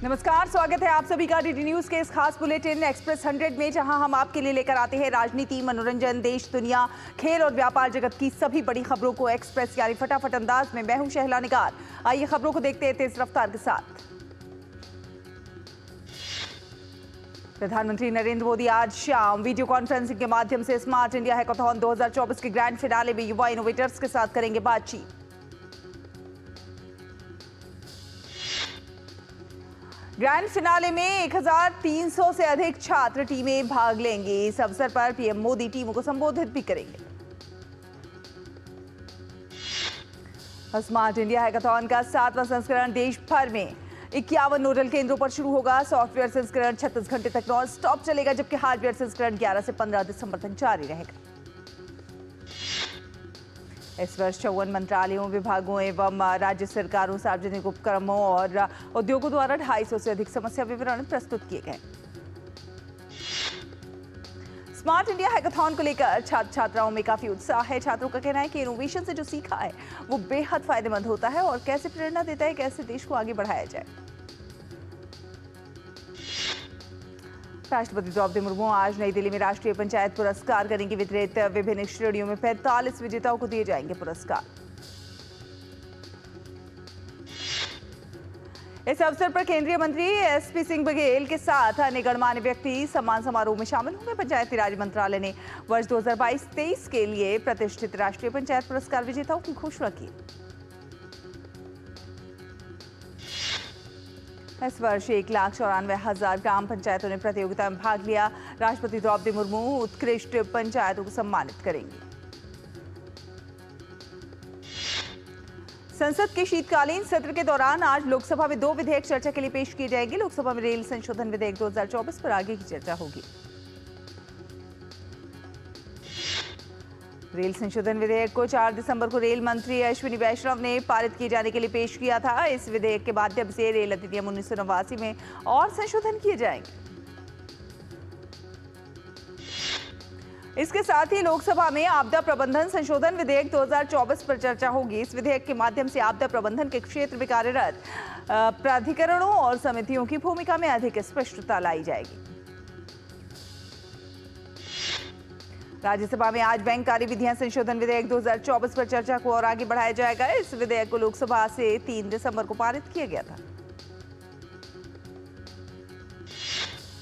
नमस्कार, स्वागत है आप सभी का डीडी न्यूज के इस खास बुलेटिन एक्सप्रेस 100 में, जहां हम आपके लिए लेकर आते हैं राजनीति, मनोरंजन, देश, दुनिया, खेल और व्यापार जगत की सभी बड़ी खबरों को एक्सप्रेस यानी फटाफट अंदाज में। मैं हूं शहला निगार। आइए खबरों को देखते हैं तेज रफ्तार के साथ। प्रधानमंत्री नरेंद्र मोदी आज शाम वीडियो कॉन्फ्रेंसिंग के माध्यम से स्मार्ट इंडिया हैकाथॉन 2024 के ग्रैंड फिनाले में युवा इनोवेटर्स के साथ करेंगे बातचीत। ग्रैंड फिनाले में 1300 से अधिक छात्र टीमें भाग लेंगी। इस अवसर पर पीएम मोदी टीमों को संबोधित भी करेंगे। स्मार्ट इंडिया हैकाथॉन का 7वां संस्करण देश भर में 51 नोडल केंद्रों पर शुरू होगा। सॉफ्टवेयर संस्करण 36 घंटे तक नॉन स्टॉप चलेगा, जबकि हार्डवेयर संस्करण 11 से 15 दिसंबर तक जारी रहेगा। इस वर्ष 54 मंत्रालयों, विभागों एवं राज्य सरकारों, सार्वजनिक उपक्रमों और उद्योगों द्वारा 250 से अधिक समस्या विवरण प्रस्तुत किए गए। स्मार्ट इंडिया हैकाथॉन को लेकर छात्र छात्राओं में काफी उत्साह है। छात्रों का कहना है कि इनोवेशन से जो सीखा है वो बेहद फायदेमंद होता है और कैसे प्रेरणा देता है, कैसे देश को आगे बढ़ाया जाए। राष्ट्रपति द्रौपदी मुर्मू आज नई दिल्ली में राष्ट्रीय पंचायत पुरस्कार करेंगी वितरित। विभिन्न श्रेणियों में 45 विजेताओं को दिए जाएंगे पुरस्कार। इस अवसर पर केंद्रीय मंत्री एसपी सिंह बघेल के साथ अन्य गणमान्य व्यक्ति सम्मान समारोह में शामिल होंगे। पंचायती राज मंत्रालय ने वर्ष 2022-23 के लिए प्रतिष्ठित राष्ट्रीय पंचायत पुरस्कार विजेताओं की घोषणा की। इस वर्ष 1,94,000 ग्राम पंचायतों ने प्रतियोगिता में भाग लिया। राष्ट्रपति द्रौपदी मुर्मू उत्कृष्ट पंचायतों को सम्मानित करेंगी। संसद के शीतकालीन सत्र के दौरान आज लोकसभा में 2 विधेयक चर्चा के लिए पेश किए जाएंगे। लोकसभा में रेल संशोधन विधेयक 2024 पर आगे की चर्चा होगी। रेल संशोधन विधेयक को 4 दिसंबर को रेल मंत्री अश्विनी वैष्णव ने पारित किए जाने के लिए पेश किया था। इस विधेयक के माध्यम से रेल अधिनियम 1989 में और संशोधन किए जाएंगे। इसके साथ ही लोकसभा में आपदा प्रबंधन संशोधन विधेयक 2024 पर चर्चा होगी। इस विधेयक के माध्यम से आपदा प्रबंधन के क्षेत्र में कार्यरत प्राधिकरणों और समितियों की भूमिका में अधिक स्पष्टता लाई जाएगी। राज्यसभा में आज बैंक कार्यविधियां संशोधन विधेयक 2024 पर चर्चा को और आगे बढ़ाया जाएगा। इस विधेयक को लोकसभा से 3 दिसंबर को पारित किया गया था।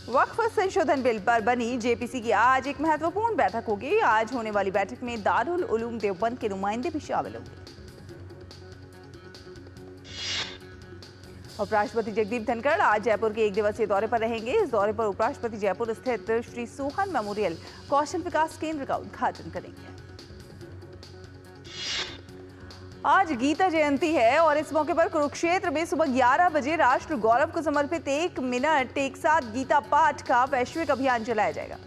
वक्फ संशोधन बिल पर बनी जेपीसी की आज एक महत्वपूर्ण बैठक होगी। आज होने वाली बैठक में दारुल उलूम देवबंद के नुमाइंदे भी शामिल होंगे। उपराष्ट्रपति जगदीप धनखड़ आज जयपुर के 1 दिवसीय दौरे पर रहेंगे। इस दौरे पर उपराष्ट्रपति जयपुर स्थित श्री सोहन मेमोरियल कौशल विकास केंद्र का उद्घाटन करेंगे। आज गीता जयंती है और इस मौके पर कुरुक्षेत्र में सुबह 11 बजे राष्ट्र गौरव को समर्पित 1 मिनट एक साथ गीता पाठ का वैश्विक अभियान चलाया जाएगा।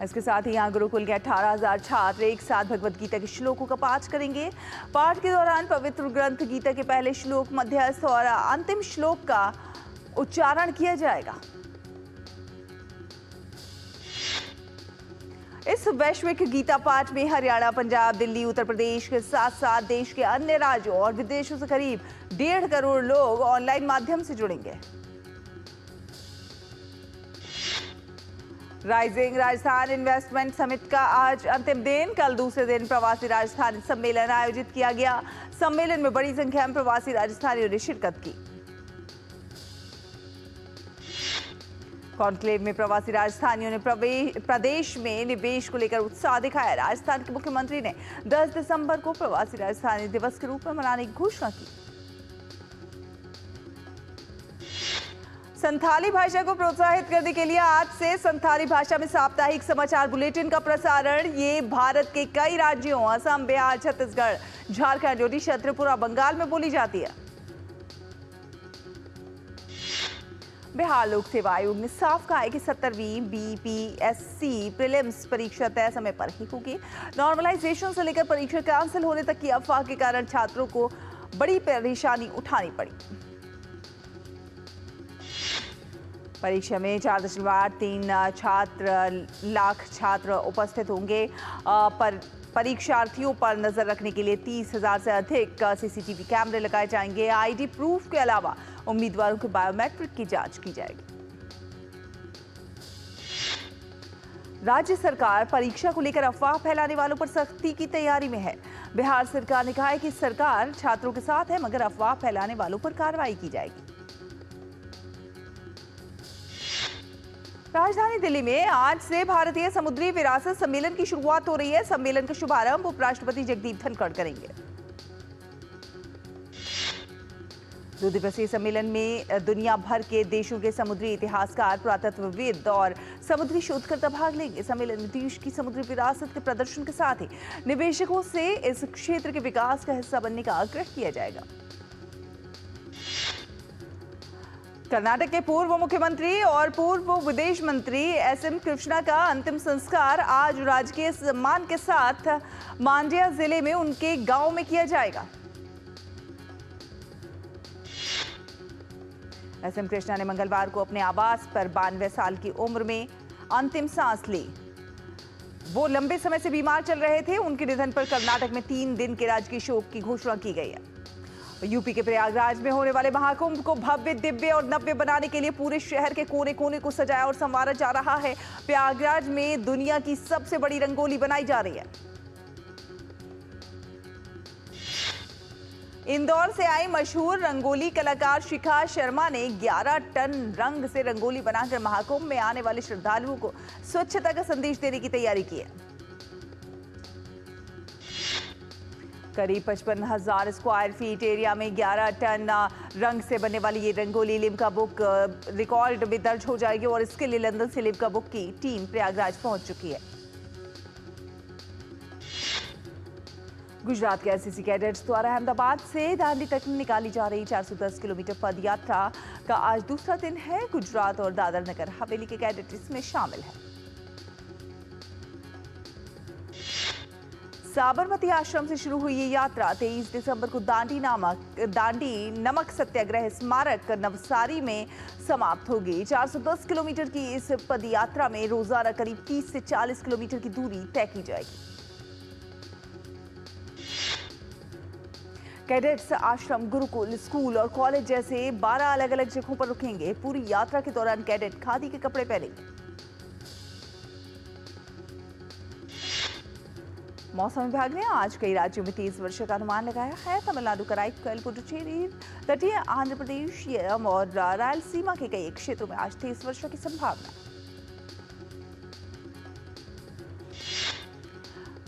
इसके साथ ही यहां गुरुकुल के 18,000 छात्र एक साथ भगवत गीता के श्लोकों का पाठ करेंगे। पाठ के दौरान पवित्र ग्रंथ गीता के पहले श्लोक, मध्यस्थ और अंतिम श्लोक का उच्चारण किया जाएगा। इस वैश्विक गीता पाठ में हरियाणा, पंजाब, दिल्ली, उत्तर प्रदेश के साथ साथ देश के अन्य राज्यों और विदेशों से करीब 1.5 करोड़ लोग ऑनलाइन माध्यम से जुड़ेंगे। राइजिंग राजस्थान इन्वेस्टमेंट समिट का आज अंतिम दिन। कल दूसरे दिन प्रवासी राजस्थानी सम्मेलन आयोजित किया गया। सम्मेलन में बड़ी संख्या में प्रवासी राजस्थानियों ने शिरकत की। कॉन्क्लेव में प्रवासी राजस्थानियों ने प्रदेश में निवेश को लेकर उत्साह दिखाया। राजस्थान के मुख्यमंत्री ने 10 दिसंबर को प्रवासी राजस्थानी दिवस के रूप में मनाने की घोषणा की। संथाली भाषा को प्रोत्साहित करने के लिए आज से संथाली भाषा में साप्ताहिक समाचार बुलेटिन का प्रसारण। ये भारत के कई राज्यों असम, बिहार, छत्तीसगढ़, झारखंड, ओडिशा, त्रिपुरा, बंगाल में बोली जाती है। बिहार लोक सेवा आयोग ने साफ कहा है कि 70वीं बीपीएससी प्रीलिम्स परीक्षा तय समय पर ही होगी। नॉर्मलाइजेशन से लेकर परीक्षा कैंसिल होने तक की अफवाह के कारण छात्रों को बड़ी परेशानी उठानी पड़ी। परीक्षा में 4.83 लाख छात्र उपस्थित होंगे। पर परीक्षार्थियों पर नजर रखने के लिए 30,000 से अधिक सीसीटीवी कैमरे लगाए जाएंगे। आईडी प्रूफ के अलावा उम्मीदवारों के बायोमेट्रिक की जांच की जाएगी। राज्य सरकार परीक्षा को लेकर अफवाह फैलाने वालों पर सख्ती की तैयारी में है। बिहार सरकार ने कहा है कि सरकार छात्रों के साथ है, मगर अफवाह फैलाने वालों पर कार्रवाई की जाएगी। राजधानी दिल्ली में आज से भारतीय समुद्री विरासत सम्मेलन की शुरुआत हो रही है। सम्मेलन का शुभारंभ उपराष्ट्रपति जगदीप धनखड़ करेंगे। 2 दिवसीय सम्मेलन में दुनिया भर के देशों के समुद्री इतिहासकार, पुरातत्वविद और समुद्री शोधकर्ता भाग लेंगे। सम्मेलन में देश की समुद्री विरासत के प्रदर्शन के साथ ही निवेशकों से इस क्षेत्र के विकास का हिस्सा बनने का आग्रह किया जाएगा। कर्नाटक के पूर्व मुख्यमंत्री और पूर्व विदेश मंत्री एसएम कृष्णा का अंतिम संस्कार आज राजकीय सम्मान के साथ मांड्या जिले में उनके गांव में किया जाएगा। एसएम कृष्णा ने मंगलवार को अपने आवास पर 92 साल की उम्र में अंतिम सांस ली। वो लंबे समय से बीमार चल रहे थे। उनके निधन पर कर्नाटक में 3 दिन के राजकीय शोक की घोषणा की गई है। यूपी के प्रयागराज में होने वाले महाकुंभ को भव्य, दिव्य और नव्य बनाने के लिए पूरे शहर के कोने कोने को सजाया और संवारा जा रहा है। प्रयागराज में दुनिया की सबसे बड़ी रंगोली बनाई जा रही है। इंदौर से आई मशहूर रंगोली कलाकार शिखा शर्मा ने 11 टन रंग से रंगोली बनाकर महाकुंभ में आने वाले श्रद्धालुओं को स्वच्छता का संदेश देने की तैयारी की है। करीब 55,000 स्क्वायर फीट एरिया में 11 टन रंग से बनने वाली ये रंगोली लिम्का बुक रिकॉर्ड में दर्ज हो जाएगी और इसके लिए लंदन से लिम्का बुक की टीम प्रयागराज पहुंच चुकी है। गुजरात के एनसीसी कैडेट्स द्वारा अहमदाबाद से दांडी तक निकाली जा रही 410 किलोमीटर पद यात्रा का आज दूसरा दिन है। गुजरात और दादर नगर हवेली के कैडेट इसमें शामिल हैं। साबरमती आश्रम से शुरू हुई ये यात्रा 23 दिसंबर को दांडी नमक सत्याग्रह स्मारक नवसारी में समाप्त होगी। 410 किलोमीटर की इस पद यात्रा में रोजाना करीब 30 से 40 किलोमीटर की दूरी तय की जाएगी। कैडेट्स आश्रम, गुरुकुल, स्कूल और कॉलेज जैसे 12 अलग अलग जगहों पर रुकेंगे। पूरी यात्रा के दौरान कैडेट खादी के कपड़े पहनेंगे। मौसम विभाग ने आज कई राज्यों में तेज वर्षा का अनुमान लगाया है। तमिलनाडु, कराईकल, पुडुचेरी, तटीय आंध्र प्रदेश और रायलसीमा के कई क्षेत्रों में आज तेज वर्षा की संभावना।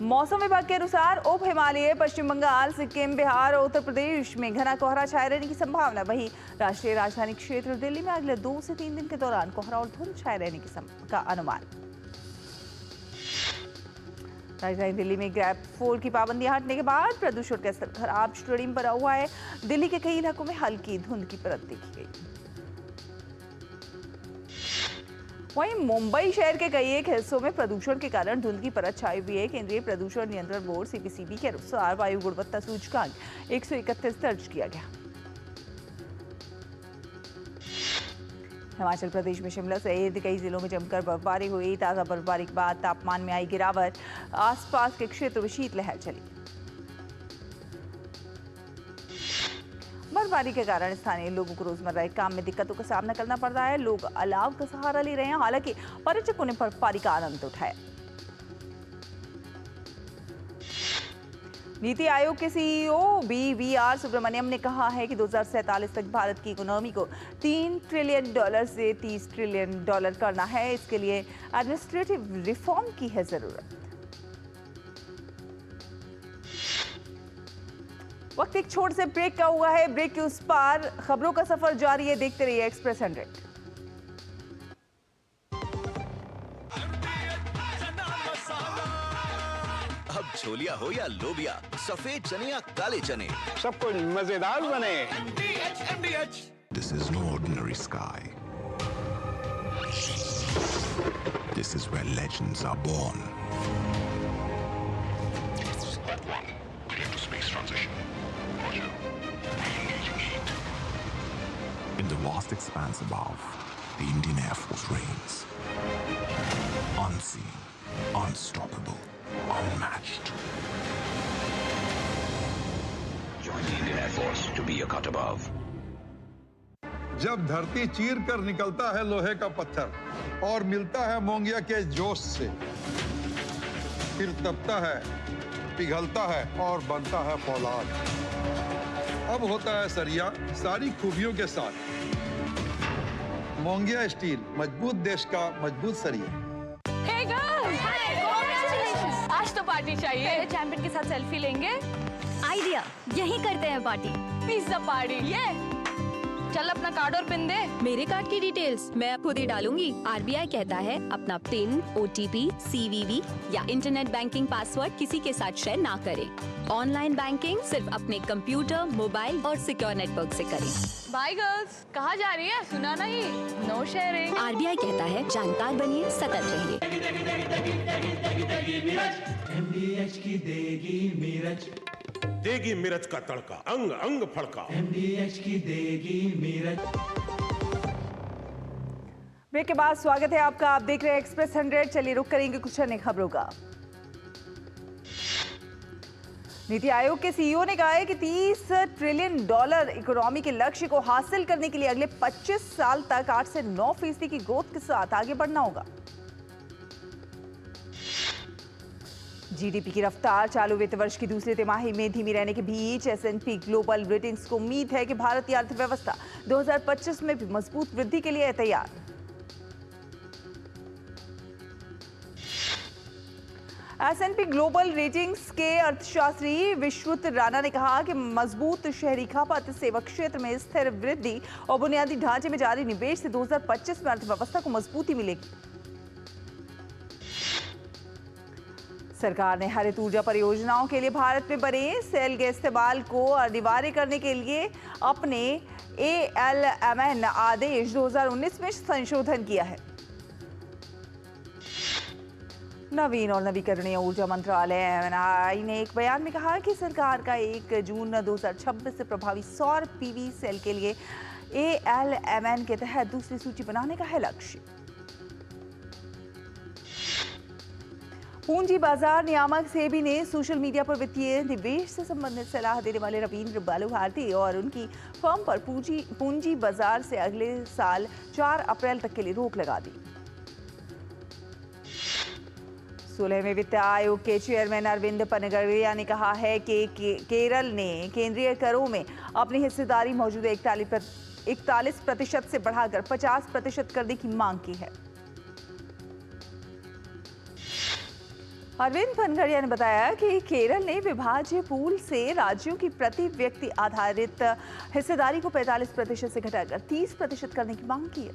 मौसम विभाग के अनुसार उप हिमालय, पश्चिम बंगाल, सिक्किम, बिहार और उत्तर प्रदेश में घना कोहरा छाए रहने की संभावना। वहीं राष्ट्रीय राजधानी क्षेत्र दिल्ली में अगले 2 से 3 दिन के दौरान कोहरा और धुंध छाए रहने का अनुमान। राजधानी दिल्ली में ग्रैब 4 की पाबंदियां हटने के बाद प्रदूषण का स्तर खराब श्रेणी में बना हुआ है। दिल्ली के कई इलाकों में हल्की धुंध की परत देखी गई। वहीं मुंबई शहर के कई एक हिस्सों में प्रदूषण के कारण धुंध की परत छाई हुई है। केंद्रीय प्रदूषण नियंत्रण बोर्ड सीपीसीबी के अनुसार वायु गुणवत्ता सूचकांक 131 दर्ज किया गया। हिमाचल प्रदेश में शिमला सहित कई जिलों में जमकर बर्फबारी हुई। ताजा बर्फबारी के बाद तापमान में आई गिरावट। आसपास के क्षेत्र में शीतलहर चली। बर्फबारी के कारण स्थानीय लोगों को रोजमर्रा के काम में दिक्कतों का सामना करना पड़ रहा है। लोग अलाव का सहारा ले रहे हैं। हालांकि पर्यटकों ने बर्फबारी का आनंद उठाया। नीति आयोग के सीईओ वी.आर. सुब्रमण्यम ने कहा है कि 2047 तक भारत की इकोनॉमी को $3 ट्रिलियन से $30 ट्रिलियन करना है। इसके लिए एडमिनिस्ट्रेटिव रिफॉर्म की है जरूरत। वक्त एक छोटे से ब्रेक का हुआ है। ब्रेक के उस पार खबरों का सफर जारी है। देखते रहिए एक्सप्रेस 100। अब छोलिया हो या लोबिया, सफेद चने या काले चने, सब कुछ मजेदार बने। This is no ordinary sky. This is where legends are born. Squad 1, clear to space transition. Roger. Re-engaging heat. In the vast expanse above, The Indian Air Force reigns. Unseen, unstoppable, unmatched. Join the Indian Air Force to be a cut above. जब धरती चीर कर निकलता है लोहे का पत्थर और मिलता है मोंगिया के जोश से, फिर तपता है, पिघलता है और बनता है फौलाद। अब होता है सरिया सारी खूबियों के साथ। मोंगिया स्टील, मजबूत देश का मजबूत सरिया। Hey girls! Congratulations! आज तो पार्टी चाहिए। चैंपियन के साथ सेल्फी लेंगे। आइडिया, यही करते हैं पार्टी। Pizza party. ये चल अपना कार्ड और पिन दे। मेरे कार्ड की डिटेल्स मैं खुद ही डालूंगी। आरबीआई कहता है अपना पिन, ओटीपी, सीवीवी या इंटरनेट बैंकिंग पासवर्ड किसी के साथ शेयर ना करें। ऑनलाइन बैंकिंग सिर्फ अपने कंप्यूटर, मोबाइल और सिक्योर नेटवर्क से करें। Bye girls. कहाँ जा रही है? सुना नहीं? No sharing. आरबीआई कहता है जानकार बनिए, सतर्क रहिए। MDH की देगी मिर्च, देगी मिर्च का तड़का, अंग अंग फड़का। MDH की देगी मिर्च। ब्रेक के बाद स्वागत है आपका। आप देख रहे हैं एक्सप्रेस 100। चलिए रुक करेंगे कुछ अन्य खबरों का। नीति आयोग के सीईओ ने कहा है कि $30 ट्रिलियन इकोनॉमी के लक्ष्य को हासिल करने के लिए अगले 25 साल तक 8 से 9% की ग्रोथ के साथ आगे बढ़ना होगा। जीडीपी की रफ्तार चालू वित्त वर्ष की दूसरी तिमाही में धीमी रहने के बीच S&P ग्लोबल रेटिंग्स को उम्मीद है कि भारत की अर्थव्यवस्था 2025 में भी मजबूत वृद्धि के लिए है तैयार। S&P ग्लोबल रेटिंग्स के अर्थशास्त्री विश्रुत राणा ने कहा कि मजबूत शहरी खपत, सेवा क्षेत्र में स्थिर वृद्धि और बुनियादी ढांचे में जारी निवेश से 2025 में अर्थव्यवस्था को मजबूती मिलेगी। सरकार ने हरित ऊर्जा परियोजनाओं के लिए भारत में बने सेल के इस्तेमाल को अनिवार्य करने के लिए अपने ALMN आदेश 2019 में संशोधन किया है। नवीन और नवीकरणीय ऊर्जा मंत्रालय MNRI ने एक बयान में कहा कि सरकार का 1 जून 2026 से प्रभावी सौर PV सेल के लिए ALMN के तहत दूसरी सूची बनाने का है लक्ष्य। पूंजी बाजार नियामक सेबी ने सोशल मीडिया पर वित्तीय निवेश से संबंधित सलाह देने वाले रवींद्र बालूभारती और उनकी फर्म पर पूंजी बाजार से अगले साल 4 अप्रैल तक के लिए रोक लगा दी। 16वें वित्त आयोग के चेयरमैन अरविंद पनगड़िया ने कहा है कि केरल ने केंद्रीय करों में अपनी हिस्सेदारी मौजूदा 41% से बढ़ाकर 50% करने की मांग की है। अरविंद पनगड़िया ने बताया कि केरल ने विभाज्य पूल से राज्यों की प्रति व्यक्ति आधारित हिस्सेदारी को 45% से घटाकर 30% करने की मांग की है।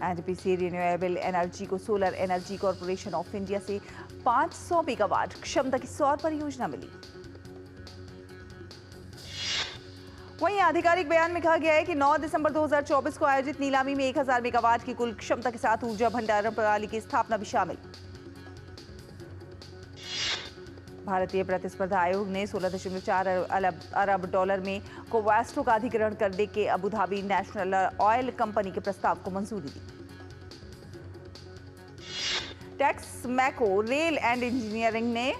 एनटीपीसी रिन्यूएबल एनर्जी को solar energy corporation of India से 500 मेगावाट क्षमता की सौर परियोजना मिली। वहीं आधिकारिक बयान में कहा गया है कि 9 दिसंबर 2024 को आयोजित नीलामी में 1000 मेगावाट की कुल क्षमता के साथ ऊर्जा भंडारण प्रणाली की स्थापना भी शामिल। भारतीय प्रतिस्पर्धा आयोग ने $16.4 अरब में कोवास्ट्रो का अधिग्रहण करने के Abu Dhabi national oil company के प्रस्ताव को मंजूरी दी। टैक्स मैको रेल एंड इंजीनियरिंग ने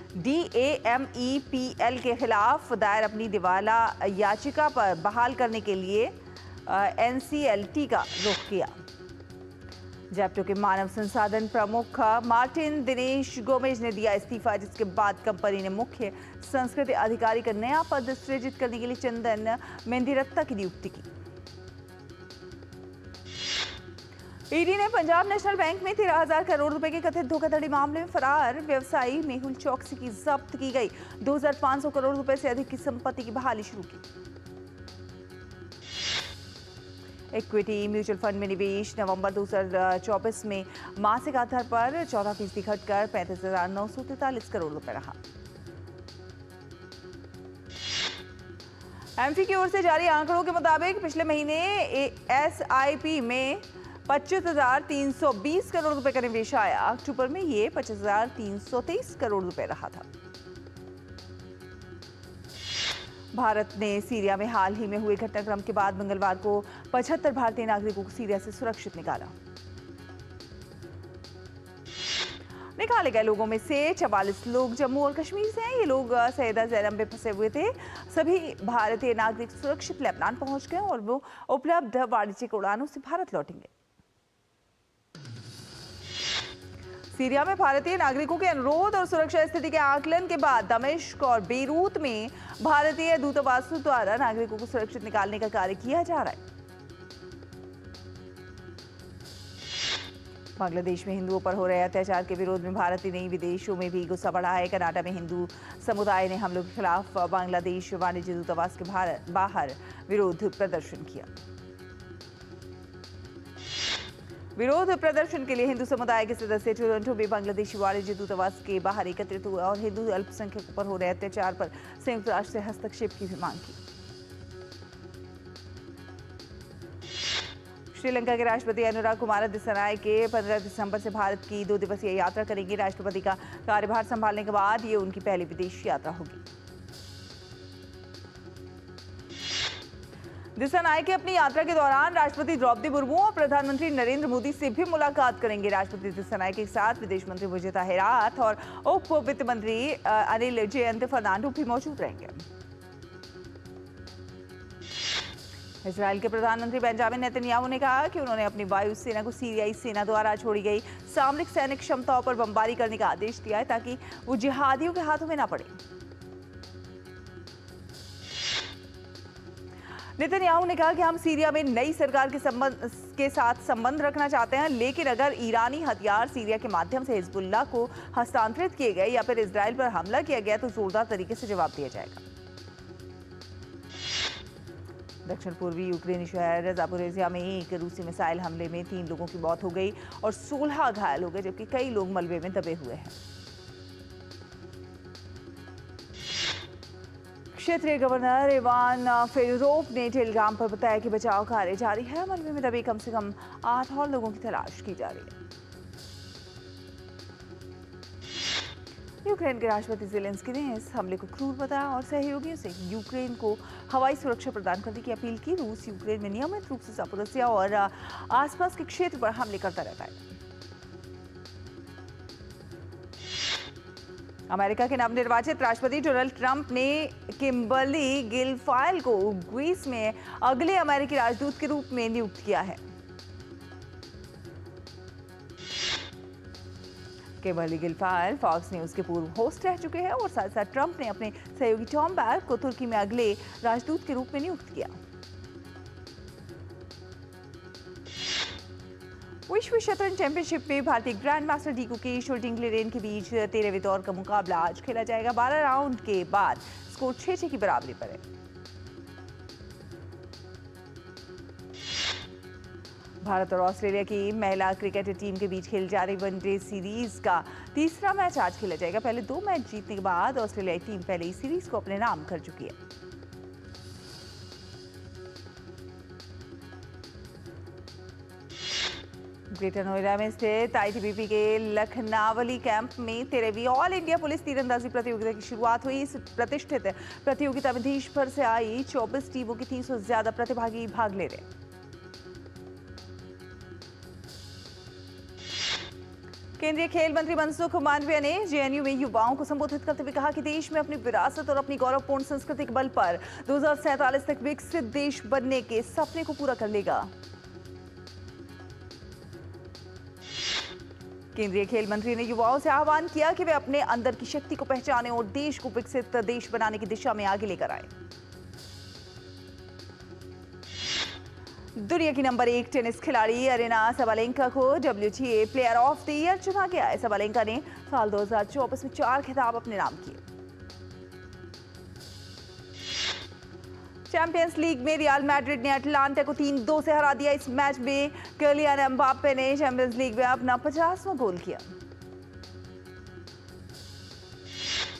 DAMEPL के खिलाफ दायर अपनी दिवाला याचिका पर बहाल करने के लिए NCLT का रुख किया। जेप्टो के मानव संसाधन प्रमुख मार्टिन दिनेश गोमेज ने दिया इस्तीफा, जिसके बाद कंपनी ने मुख्य संस्कृति अधिकारी का नया पद सृजित करने के लिए चंदन मेंदिरत्ता की नियुक्ति की। ईडी ने पंजाब नेशनल बैंक में 13,000 करोड़ रुपए के कथित धोखाधड़ी मामले में फरार व्यवसायी मेहुल चौकसी की जब्त की गई 2,500 करोड़ रुपए से अधिक की संपत्ति की बहाली शुरू की। इक्विटी म्यूचुअल फंड में निवेश नवंबर 2024 में मासिक आधार पर 14% घटकर 35,943 करोड़ रुपए रहा। एमफी की ओर से जारी आंकड़ों के मुताबिक पिछले महीने SIP में 25,320 करोड़ रुपए का निवेश आया। अक्टूबर में ये 25,323 करोड़ रुपए रहा था। भारत ने सीरिया में हाल ही में हुए घटनाक्रम के बाद मंगलवार को 75 भारतीय नागरिकों को सीरिया से सुरक्षित निकाला। निकाले गए लोगों में से 44 लोग जम्मू और कश्मीर से हैं। ये लोग सैयदा जैनब में फंसे हुए थे। सभी भारतीय नागरिक सुरक्षित लेबनान पहुंच गए और वो उपलब्ध वाणिज्यिक उड़ानों से भारत लौटेंगे। सीरिया में भारतीय नागरिकों के अनुरोध और सुरक्षा स्थिति के आकलन के बाद दमिश्क और बेरूत में भारतीय दूतावासों द्वारा नागरिकों को सुरक्षित निकालने का कार्य किया जा रहा है। बांग्लादेश में हिंदुओं पर हो रहे अत्याचार के विरोध में भारत ही नहीं विदेशों में भी गुस्सा बढ़ा है। कनाडा में हिंदू समुदाय ने हमलों के खिलाफ बांग्लादेश वाणिज्य दूतावास के बाहर विरोध प्रदर्शन किया। विरोध प्रदर्शन के लिए हिंदू समुदाय के सदस्य टोरंटो में बांग्लादेशी वाणिज्य दूतावास के बाहर एकत्रित हुए और हिंदू अल्पसंख्यकों पर हो रहे अत्याचार पर संयुक्त राष्ट्र से हस्तक्षेप की भी मांग की। श्रीलंका के राष्ट्रपति अनुराग कुमार दिसानायके 15 दिसंबर से भारत की 2 दिवसीय यात्रा करेंगे। राष्ट्रपति का कार्यभार संभालने के बाद ये उनकी पहली विदेश यात्रा होगी। दिसानायके अपनी यात्रा के दौरान राष्ट्रपति द्रौपदी मुर्मू और प्रधानमंत्री नरेंद्र मोदी से भी मुलाकात करेंगे। राष्ट्रपति दिसानायके के साथ विदेश मंत्री विजिता हेराथ और उप वित्त मंत्री अनिल जयंत फर्नांडो भी मौजूद रहेंगे। इजराइल के प्रधानमंत्री बेंजामिन नेतन्याहू ने कहा कि उन्होंने अपनी वायुसेना को सीरियाई सेना द्वारा छोड़ी गई सामरिक सैनिक क्षमताओं पर बमबारी करने का आदेश दिया है ताकि वो जिहादियों के हाथों में न पड़े। नेतन्याहू ने कहा कि हम सीरिया में नई सरकार के साथ संबंध रखना चाहते हैं, लेकिन अगर ईरानी हथियार सीरिया के माध्यम से हिजबुल्लाह को हस्तांतरित किए गए या फिर इजराइल पर हमला किया गया तो जोरदार तरीके से जवाब दिया जाएगा। दक्षिण पूर्वी यूक्रेनी शहर जापोरिजिया में एक रूसी मिसाइल हमले में 3 लोगों की मौत हो गई और 16 घायल हो गए, जबकि कई लोग मलबे में दबे हुए हैं। क्षेत्रीय गवर्नर इवान फेडोरोव ने टेलीग्राम पर बताया कि बचाव कार्य जारी है। मलबे में दबे कम से कम 8 और लोगों की तलाश की जा रही है। यूक्रेन के राष्ट्रपति ज़ेलेंस्की ने इस हमले को क्रूर बताया और सहयोगियों से यूक्रेन को हवाई सुरक्षा प्रदान करने की अपील की। रूस यूक्रेन में नियमित रूप से जापोरिजिया और आसपास के क्षेत्र पर हमले करता रहता है। अमेरिका के नवनिर्वाचित राष्ट्रपति डोनाल्ड ट्रंप ने किम्बर्ली गिलफाइल को ग्रीस में अगले अमेरिकी राजदूत के रूप में नियुक्त किया है। किम्बर्ली गिलफाइल फॉक्स न्यूज के पूर्व होस्ट रह चुके हैं और साथ साथ ट्रंप ने अपने सहयोगी टॉम बैग को तुर्की में अगले राजदूत के रूप में नियुक्त किया। विश्व शतरंज चैंपियनशिप में भारतीय ग्रैंड मास्टर डी गुकेश और टिंकले रेन के बीच 13वें दौर का मुकाबला आज खेला जाएगा। 12 राउंड के बाद स्कोर 6-6 की बराबरी पर है। भारत और ऑस्ट्रेलिया की महिला क्रिकेट टीम के बीच खेली जा रही वनडे सीरीज का तीसरा मैच आज खेला जाएगा। पहले 2 मैच जीतने के बाद ऑस्ट्रेलियाई टीम पहले इस सीरीज को अपने नाम कर चुकी है। ग्रेटर नोएडा में स्थित आईटीबीपी के लखनावली कैंप में 13वीं ऑल इंडिया पुलिस तीरंदाजी प्रतियोगिता की शुरुआत हुई। इस प्रतिष्ठित प्रतियोगिता में देश भर से आई 24 टीमों के 300 से ज्यादा प्रतिभागी भाग ले रहे। केंद्रीय खेल मंत्री मनसुख मांडविया ने जेएनयू में युवाओं को संबोधित करते हुए कहा कि देश में अपनी विरासत और अपनी गौरवपूर्ण संस्कृति के बल पर 2047 तक विकसित देश बनने के सपने को पूरा कर लेगा। केंद्रीय खेल मंत्री ने युवाओं से आह्वान किया कि वे अपने अंदर की शक्ति को पहचानें और देश को विकसित देश बनाने की दिशा में आगे लेकर आए। दुनिया की नंबर 1 टेनिस खिलाड़ी अरीना सबालेंका को WTA player of the year चुना गया है। सबालेंका ने साल 2024 में 4 खिताब अपने नाम किए। चैंपियंस लीग में रियल मैड्रिड ने अटलांटा को 3-2 से हरा दिया। इस मैच में किलियन एम्बाप्पे ने चैंपियंस लीग में अपना 50वां गोल किया।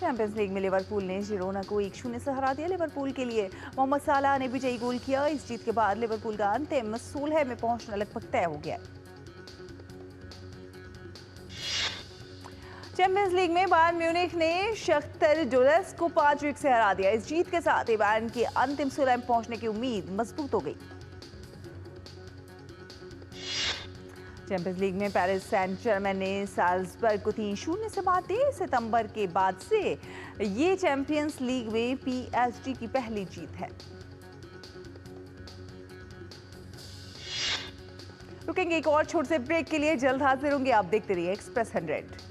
चैंपियंस लीग में लिवरपूल ने जिरोना को 1-0 से हरा दिया। लिवरपूल के लिए मोहम्मद सालाह ने विजयी गोल किया। इस जीत के बाद लिवरपूल का अंतिम 16 में पहुंचना लगभग तय हो गया। चैंपियंस लीग में बायर्न म्यूनिख ने शख्तर डोनेत्स्क को 5 विकेट से हरा दिया। इस जीत के साथ ही बायर्न की अंतिम 16 में पहुंचने की उम्मीद मजबूत हो गई। चैंपियंस लीग में पेरिस सेंट जर्मेन ने साल्जबर्ग को 3-0 से मात दी। सितंबर के बाद से ये चैंपियंस लीग में पीएसजी की पहली जीत है। रुकेंगे एक और छोटे से ब्रेक के लिए, जल्द हाजिर होंगे। आप देखते रहिए एक्सप्रेस 100।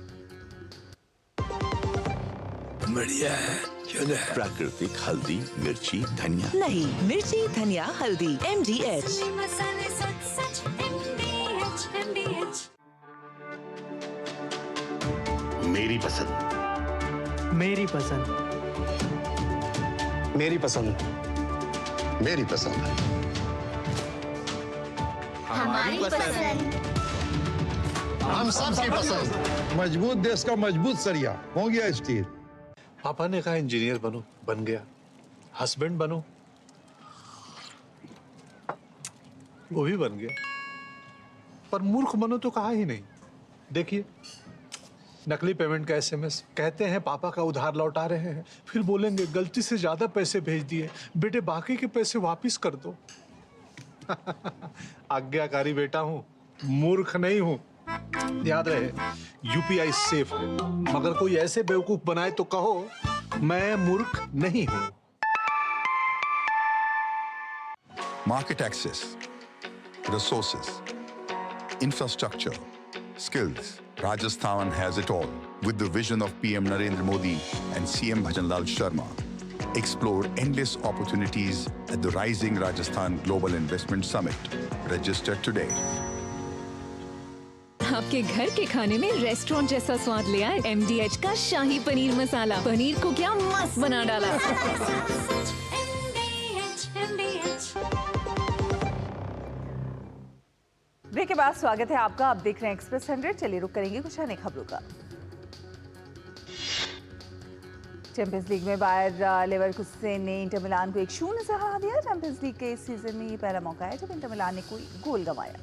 बढ़िया है, चलो। प्राकृतिक हल्दी, मिर्ची, धनिया। नहीं, मिर्ची, धनिया, हल्दी, MDH। मेरी पसंद। मेरी पसंद। मेरी पसंद। मेरी पसंद। हमारी पसंद। हम सबकी पसंद। मजबूत देश का मजबूत सरिया हो गया स्टील। पापा ने कहा इंजीनियर बनो, बन गया। हस्बैंड बनो, वो भी बन गया। पर मूर्ख बनो तो कहा ही नहीं। देखिए, नकली पेमेंट का SMS, कहते हैं पापा का उधार लौटा रहे हैं, फिर बोलेंगे गलती से ज्यादा पैसे भेज दिए, बेटे बाकी के पैसे वापिस कर दो। आज्ञाकारी बेटा हूं, मूर्ख नहीं हूं। याद रहे, UPI सेफ है, मगर कोई ऐसे बेवकूफ बनाए तो कहो मैं मूर्ख नहीं हूं। Market access, resources, infrastructure, skills. Rajasthan has it all. With the vision of PM Narendra Modi and CM Bhajanlal Sharma, explore endless opportunities at the Rising Rajasthan Global Investment Summit. Register today. आपके घर के खाने में restaurant जैसा स्वाद ले आए MDH का शाही पनीर मसाला। पनीर को क्या मस्त बना डाला। ब्रेक के बाद स्वागत है आपका। आप देख रहे हैं एक्सप्रेस 100। चलिए रुक करेंगे कुछ अन्य खबरों का। चैंपियंस लीग में बायर लेवरकुसेन ने इंटर मिलान को 1-0 से हरा दिया। चैंपियंस लीग के इस सीजन में ये पहला मौका है जब इंटर मिलान ने कोई गोल गंवाया।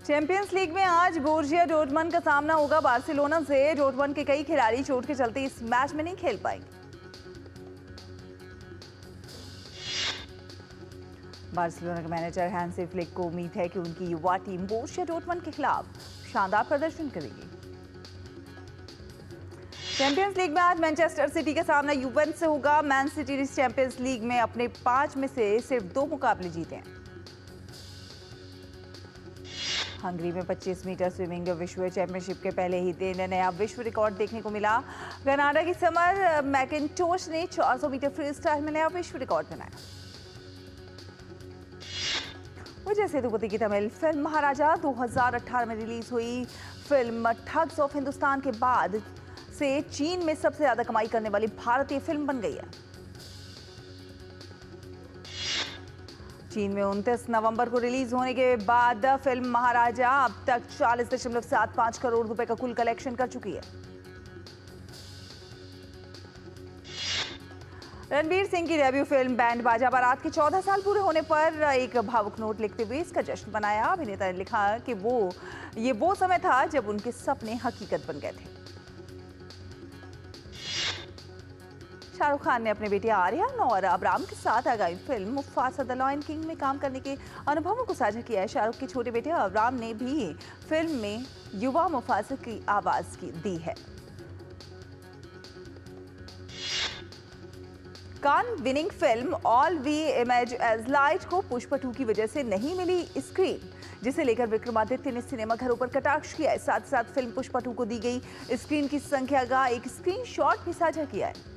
चैंपियंस लीग में आज बोरुसिया डोर्टमंड का सामना होगा बार्सिलोना से। डोर्टमंड के कई खिलाड़ी चोट के चलते इस मैच में नहीं खेल पाएंगे। बार्सिलोना के मैनेजर हैंसी फ्लिक को उम्मीद है कि उनकी युवा टीम बोरुसिया डोर्टमंड के खिलाफ शानदार प्रदर्शन करेगी। चैंपियंस लीग में आज मैनचेस्टर सिटी का सामना यूवेंटस से होगा। मैन सिटी इस चैंपियंस लीग में अपने 5 में से सिर्फ 2 मुकाबले जीते हैं। हंगरी में 25 मीटर स्विमिंग विश्व चैंपियनशिप के पहले ही दिन नया विश्व रिकॉर्ड देखने को मिला। कनाडा की समर मैकिंटोश ने 400 मीटर फ्री स्टाइल में नया विश्व रिकॉर्ड बनाया। विजय सेतुपति की तमिल फिल्म महाराजा 2018 में रिलीज हुई। फिल्म ठग्स ऑफ हिंदुस्तान के बाद से चीन में सबसे ज्यादा कमाई करने वाली भारतीय फिल्म बन गई है। चीन में 29 नवंबर को रिलीज होने के बाद फिल्म महाराजा अब तक 40.75 करोड़ रुपए का कुल कलेक्शन कर चुकी है। रणवीर सिंह की डेब्यू फिल्म बैंड बाजा बारात के 14 साल पूरे होने पर एक भावुक नोट लिखते हुए इसका जश्न मनाया। अभिनेता ने लिखा कि ये वो समय था जब उनके सपने हकीकत बन गए थे। शाहरुख खान ने अपने बेटे आर्यन और अब्राम के साथ आगामी film Mufasa the Lion King में काम करने के अनुभवों को साझा किया है। शाहरुख के छोटे बेटे अब्राम ने भी फिल्म में युवा मुफासा की आवाज दी है। Cannes winning film all we imagine as light को पुष्पा 2 की वजह से नहीं मिली स्क्रीन, जिसे लेकर विक्रमादित्य ने सिनेमा घरों पर कटाक्ष किया है। साथ साथ फिल्म पुष्पा 2 को दी गई स्क्रीन की संख्या का एक स्क्रीनशॉट भी साझा किया है।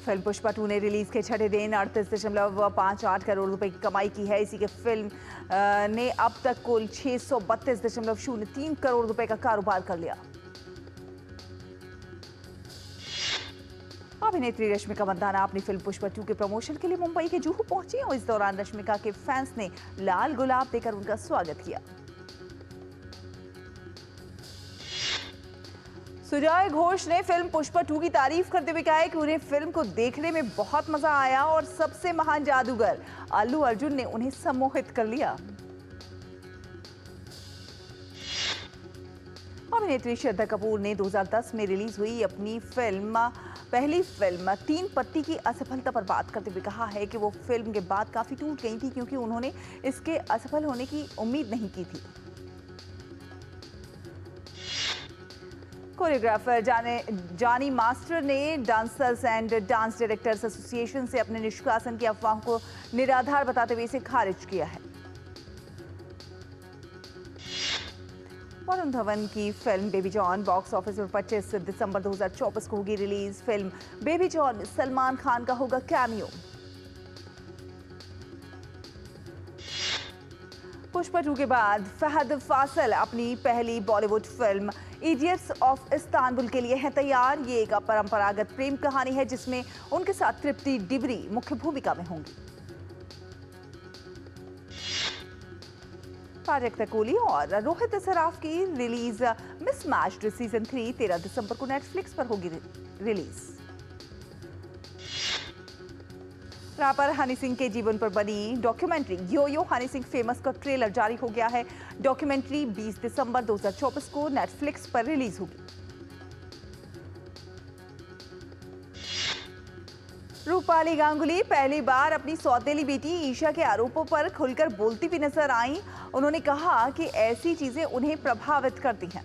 फिल्म पुष्पा 2 ने रिलीज के छठे दिन 38.58 करोड़ रुपए की कमाई की है। इसी के फिल्म ने अब तक कुल 632.03 करोड़ रुपए का कारोबार कर लिया। अभिनेत्री रश्मिका मंदाना अपनी फिल्म पुष्पा 2 के प्रमोशन के लिए मुंबई के जुहू पहुंची और इस दौरान रश्मिका के फैंस ने लाल गुलाब देकर उनका स्वागत किया। सुजॉय घोष ने फिल्म पुष्पा 2 की तारीफ करते हुए कहा है कि उन्हें फिल्म को देखने में बहुत मजा आया और सबसे महान जादूगर अल्लू अर्जुन ने उन्हें सम्मोहित कर लिया। अभिनेत्री श्रद्धा कपूर ने 2010 में रिलीज हुई अपनी पहली फिल्म तीन पत्ती की असफलता पर बात करते हुए कहा है कि वो फिल्म के बाद काफी टूट गई थी क्योंकि उन्होंने इसके असफल होने की उम्मीद नहीं की थी। कोरियोग्राफर जानी मास्टर ने dancers and dance directors association से अपने निष्कासन की अफवाह को निराधार बताते हुए इसे खारिज किया है। वरुण धवन की film baby John box office पर 25 दिसंबर 2024 को होगी release. Film baby John Salman Khan का होगा कैमियो। पुष्पा 2 के बाद फहद फासिल अपनी पहली Bollywood film idiots of Istanbul के लिए है तैयार। ये एक अपरंपरागत प्रेम कहानी है जिसमें उनके साथ तृप्ति डिबरी मुख्य भूमिका में होंगी। प्राजक्ता कोहली और रोहित सराफ की रिलीज मिसमैच्ड सीजन 3 13 दिसंबर को नेटफ्लिक्स पर होगी रिलीज। रैपर हनी सिंह के जीवन पर बनी डॉक्यूमेंट्री यो यो हनी सिंह फेमस का ट्रेलर जारी हो गया है। डॉक्यूमेंट्री 20 दिसंबर 2024 को नेटफ्लिक्स पर रिलीज होगी। रूपाली गांगुली पहली बार अपनी सौतेली बेटी ईशा के आरोपों पर खुलकर बोलती भी नजर आईं। उन्होंने कहा कि ऐसी चीजें उन्हें प्रभावित करती हैं।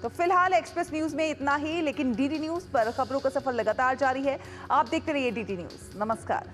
तो फिलहाल एक्सप्रेस न्यूज में इतना ही, लेकिन डीडी न्यूज पर खबरों का सफर लगातार जारी है। आप देखते रहिए डीडी न्यूज। नमस्कार।